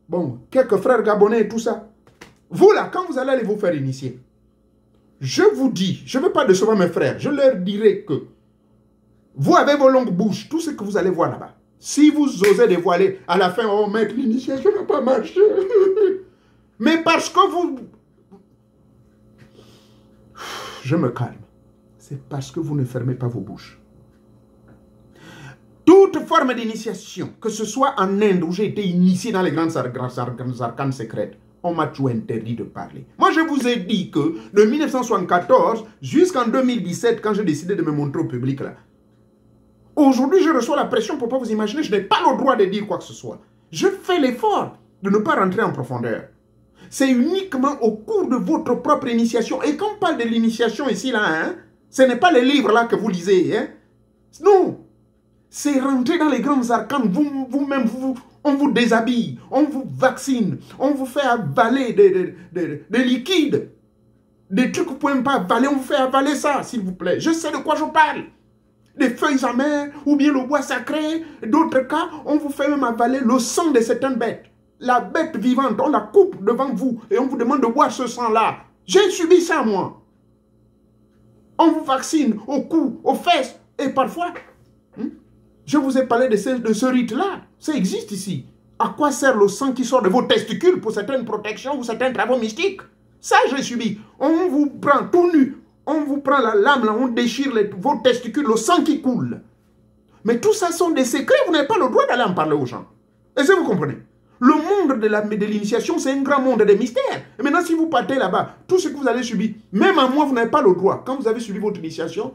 Bon, quelques frères gabonais et tout ça. Vous là, quand vous allez vous faire initier, je vous dis, je ne veux pas décevoir mes frères, je leur dirai que vous avez vos longues bouches, tout ce que vous allez voir là-bas. Si vous osez dévoiler, à la fin, oh maître, l'initiation n'a pas marché. Mais parce que vous... Je me calme. C'est parce que vous ne fermez pas vos bouches. Toutes toute forme d'initiation, que ce soit en Inde où j'ai été initié dans les grandes arcanes secrètes, on m'a tout interdit de parler. Moi, je vous ai dit que de 1974 jusqu'en 2017, quand j'ai décidé de me montrer au public là, aujourd'hui, je reçois la pression pour ne pas vous imaginer, je n'ai pas le droit de dire quoi que ce soit. Je fais l'effort de ne pas rentrer en profondeur. C'est uniquement au cours de votre propre initiation. Et quand on parle de l'initiation ici, là, hein, ce n'est pas les livres là que vous lisez. Hein. Non. C'est rentrer dans les grands arcanes. Vous-même, on vous déshabille, on vous vaccine, on vous fait avaler des liquides. Des trucs que vous ne pouvez même pas avaler, on vous fait avaler ça, s'il vous plaît. Je sais de quoi je parle. Des feuilles amères, ou bien le bois sacré. D'autres cas, on vous fait même avaler le sang de certaines bêtes. La bête vivante, on la coupe devant vous et on vous demande de boire ce sang-là. J'ai subi ça, moi. On vous vaccine au cou, aux fesses et parfois... Je vous ai parlé de ce rite-là. Ça existe ici. À quoi sert le sang qui sort de vos testicules pour certaines protections ou certains travaux mystiques? Ça, j'ai subi. On vous prend tout nu. On vous prend la lame, là, on déchire vos testicules, le sang qui coule. Mais tout ça sont des secrets. Vous n'avez pas le droit d'aller en parler aux gens. Est-ce que vous comprenez? Le monde de l'initiation, c'est un grand monde de mystères. Et maintenant, si vous partez là-bas, tout ce que vous allez subir, même à moi, vous n'avez pas le droit. Quand vous avez subi votre initiation,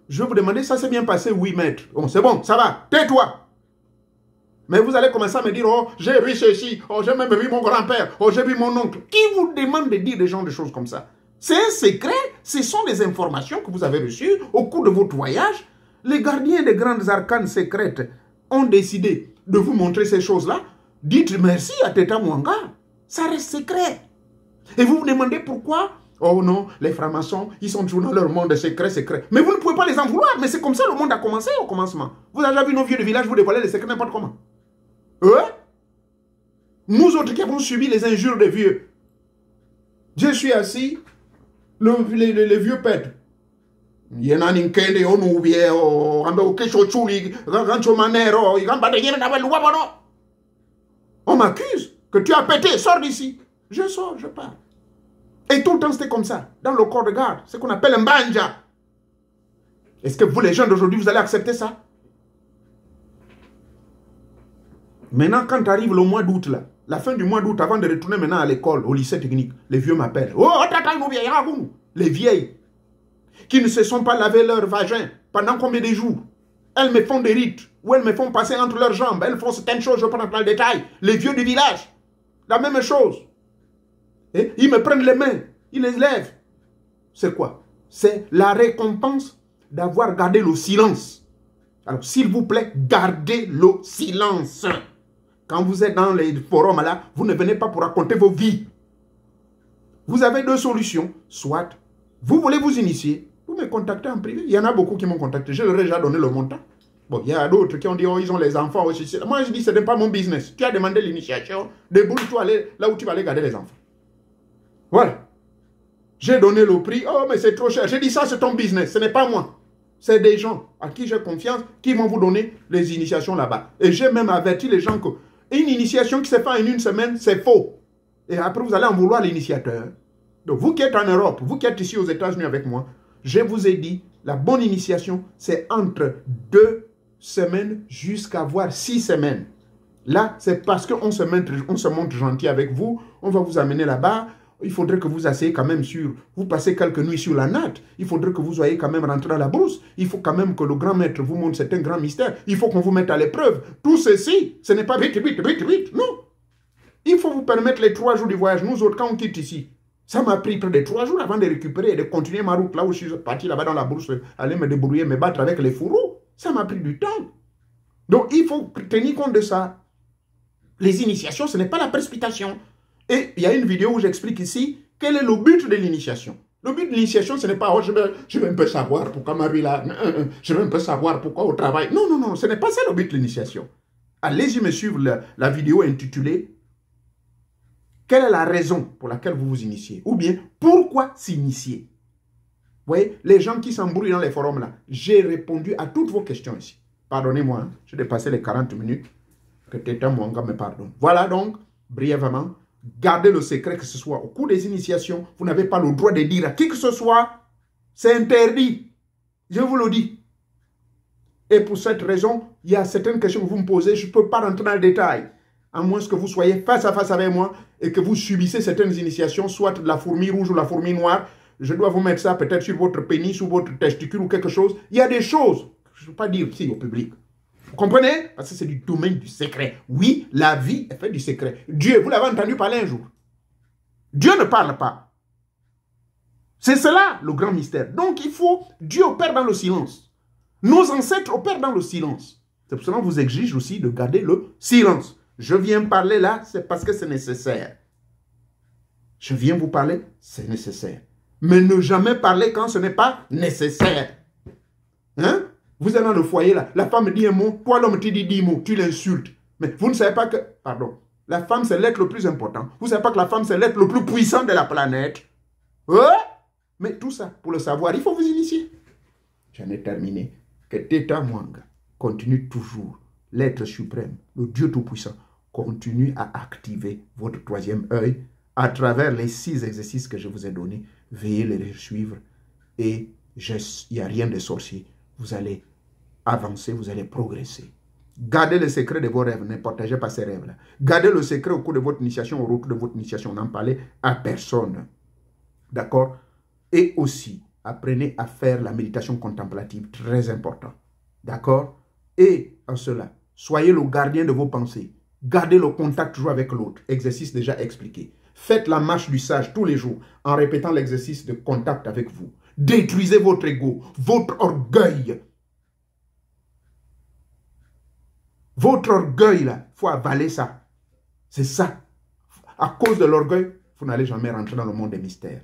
je vais vous demander, ça s'est bien passé? Oui, maître. Bon, c'est bon, ça va, tais-toi. Mais vous allez commencer à me dire, oh, j'ai vu ceci, oh, j'ai même vu mon grand-père, oh, j'ai vu mon oncle. Qui vous demande de dire des gens des choses comme ça? C'est un secret, ce sont des informations que vous avez reçues au cours de votre voyage. Les gardiens des grandes arcanes secrètes ont décidé de vous montrer ces choses-là. Dites merci à Teta Mwanga. Ça reste secret. Et vous vous demandez pourquoi? Oh non, les francs-maçons, ils sont toujours dans leur monde secret. Mais vous ne pouvez pas les en vouloir. Mais c'est comme ça le monde a commencé au commencement. Vous avez déjà vu nos vieux de village vous dévoiler les secrets n'importe comment. Nous autres qui avons subi les injures des vieux. Je suis assis, les vieux pètes. On m'accuse que tu as pété, sors d'ici. Je sors, je pars. Et tout le temps, c'était comme ça. Dans le corps de garde, ce qu'on appelle un banja. Est-ce que vous, les gens d'aujourd'hui, vous allez accepter ça? Maintenant, quand arrive le mois d'août, là, la fin du mois d'août, avant de retourner maintenant à l'école, au lycée technique, les vieux m'appellent. Oh, les vieilles, qui ne se sont pas lavé leur vagin pendant combien de jours? Elles me font des rites, ou elles me font passer entre leurs jambes. Elles font certaines choses, je prends dans le détail. Les vieux du village, la même chose. Et ils me prennent les mains, ils les lèvent. C'est quoi? C'est la récompense d'avoir gardé le silence. Alors, s'il vous plaît, gardez le silence. Quand vous êtes dans les forums là, vous ne venez pas pour raconter vos vies. Vous avez deux solutions. Soit, vous voulez vous initier, vous me contactez en privé. Il y en a beaucoup qui m'ont contacté. Je leur ai déjà donné le montant. Bon, il y a d'autres qui ont dit, oh, ils ont les enfants aussi. Moi, je dis, ce n'est pas mon business. Tu as demandé l'initiation, débrouille-toi là où tu vas aller garder les enfants. Voilà. J'ai donné le prix. Oh, mais c'est trop cher. J'ai dit, ça, c'est ton business. Ce n'est pas moi. C'est des gens à qui j'ai confiance qui vont vous donner les initiations là-bas. Et j'ai même averti les gens que une initiation qui se fait en une semaine, c'est faux. Et après, vous allez en vouloir l'initiateur. Donc, vous qui êtes en Europe, vous qui êtes ici aux États-Unis avec moi, je vous ai dit, la bonne initiation, c'est entre 2 semaines jusqu'à voire 6 semaines. Là, c'est parce qu'on se montre gentil avec vous. On va vous amener là-bas. Il faudrait que vous asseyez quand même sur... Vous passez quelques nuits sur la natte. Il faudrait que vous soyez quand même rentré dans la brousse. Il faut quand même que le grand maître vous montre certains grands mystères. Il faut qu'on vous mette à l'épreuve. Tout ceci, ce n'est pas vite. Non. Il faut vous permettre les 3 jours du voyage. Nous autres, quand on quitte ici, ça m'a pris près de 3 jours avant de récupérer et de continuer ma route là où je suis parti là-bas dans la brousse, aller me débrouiller, me battre avec les fourreaux. Ça m'a pris du temps. Donc, il faut tenir compte de ça. Les initiations, ce n'est pas la précipitation. Et il y a une vidéo où j'explique ici quel est le but de l'initiation. Le but de l'initiation, ce n'est pas, oh, je veux un peu savoir pourquoi Marie là, je veux un peu savoir pourquoi au travail. Non, ce n'est pas ça le but de l'initiation. Allez-y me suivre la vidéo intitulée « Quelle est la raison pour laquelle vous vous initiez ?» ou bien « Pourquoi s'initier ?» Vous voyez, les gens qui s'embrouillent dans les forums là, j'ai répondu à toutes vos questions ici. Pardonnez-moi, hein, j'ai dépassé les 40 minutes. Que Teta Mwanga me pardonne. Voilà donc, brièvement, gardez le secret, que ce soit au cours des initiations. Vous n'avez pas le droit de dire à qui que ce soit. C'est interdit. Je vous le dis. Et pour cette raison, il y a certaines questions que vous me posez, je ne peux pas rentrer dans le détail. À moins que vous soyez face à face avec moi et que vous subissez certaines initiations, soit la fourmi rouge ou la fourmi noire. Je dois vous mettre ça peut-être sur votre pénis ou votre testicule ou quelque chose. Il y a des choses, je ne peux pas dire ici au public. Vous comprenez? Parce que c'est du domaine du secret. Oui, la vie est faite du secret. Dieu, vous l'avez entendu parler un jour. Dieu ne parle pas. C'est cela le grand mystère. Donc il faut, Dieu opère dans le silence. Nos ancêtres opèrent dans le silence. C'est pour cela qu'on vous exige aussi de garder le silence. Je viens parler là, c'est parce que c'est nécessaire. Je viens vous parler, c'est nécessaire. Mais ne jamais parler quand ce n'est pas nécessaire. Hein? Vous êtes dans le foyer là, la femme dit un mot, toi l'homme tu dis 10 mots, tu l'insultes. Mais vous ne savez pas que, pardon, la femme c'est l'être le plus important. Vous ne savez pas que la femme c'est l'être le plus puissant de la planète. Mais tout ça, pour le savoir, il faut vous initier. J'en ai terminé. Que Teta Mwanga continue toujours, l'être suprême, le Dieu tout-puissant, continue à activer votre troisième œil à travers les 6 exercices que je vous ai donnés. Veuillez les suivre et il n'y a rien de sorcier. Vous allez avancer, vous allez progresser. Gardez le secret de vos rêves, ne partagez pas ces rêves-là. Gardez le secret au cours de votre initiation, au retour de votre initiation, n'en parlez à personne. D'accord? Et aussi, apprenez à faire la méditation contemplative, très important. D'accord? Et en cela, soyez le gardien de vos pensées. Gardez le contact toujours avec l'autre. Exercice déjà expliqué. Faites la marche du sage tous les jours en répétant l'exercice de contact avec vous. Détruisez votre ego, votre orgueil. Votre orgueil, là, il faut avaler ça. C'est ça. À cause de l'orgueil, vous n'allez jamais rentrer dans le monde des mystères.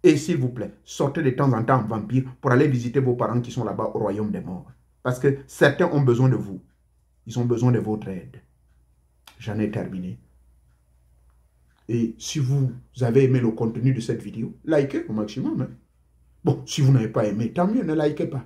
Et s'il vous plaît, sortez de temps en temps en vampire pour aller visiter vos parents qui sont là-bas au royaume des morts. Parce que certains ont besoin de vous. Ils ont besoin de votre aide. J'en ai terminé. Et si vous avez aimé le contenu de cette vidéo, likez au maximum. Hein. Bon, si vous n'avez pas aimé, tant mieux, ne likez pas.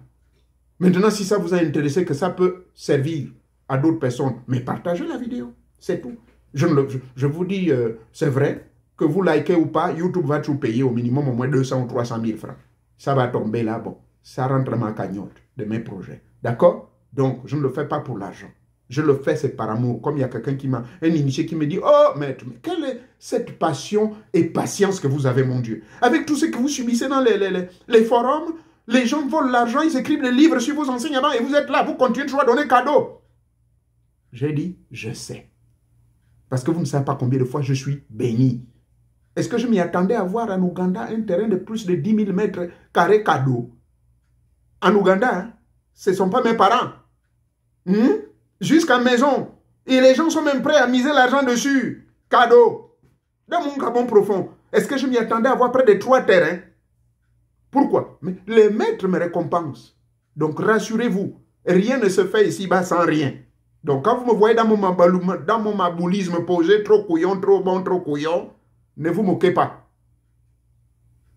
Maintenant, si ça vous a intéressé, que ça peut servir à d'autres personnes, mais partagez la vidéo. C'est tout. Je vous dis, c'est vrai, que vous likez ou pas, YouTube va tout payer au minimum au moins 200 ou 300 000 francs. Ça va tomber là, bon. Ça rentre dans ma cagnotte de mes projets. D'accord? Donc, je ne le fais pas pour l'argent. Je le fais, c'est par amour. Comme il y a quelqu'un qui m'a, un initié qui me dit, oh maître, mais quelle est cette passion et patience que vous avez, mon Dieu? Avec tout ce que vous subissez dans les forums, les gens volent l'argent, ils écrivent des livres sur vos enseignements et vous êtes là, vous continuez toujours à donner cadeau. J'ai dit, je sais. Parce que vous ne savez pas combien de fois je suis béni. Est-ce que je m'y attendais à voir en Ouganda un terrain de plus de 10 000 mètres carrés cadeau? En Ouganda, hein? Ce ne sont pas mes parents. Jusqu'à maison. Et les gens sont même prêts à miser l'argent dessus. Cadeau. Dans mon Gabon profond, est-ce que je m'y attendais à voir près de 3 terrains? Pourquoi? Mais les maîtres me récompensent. Donc rassurez-vous, rien ne se fait ici-bas sans rien. Donc quand vous me voyez dans mon maboulisme posé, trop couillon, trop bon, trop couillon, ne vous moquez pas.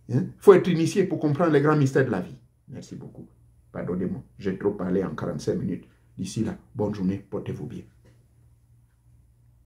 Il faut être initié pour comprendre les grands mystères de la vie. Merci beaucoup. Pardonnez-moi, j'ai trop parlé en 45 minutes. D'ici là, bonne journée, portez-vous bien.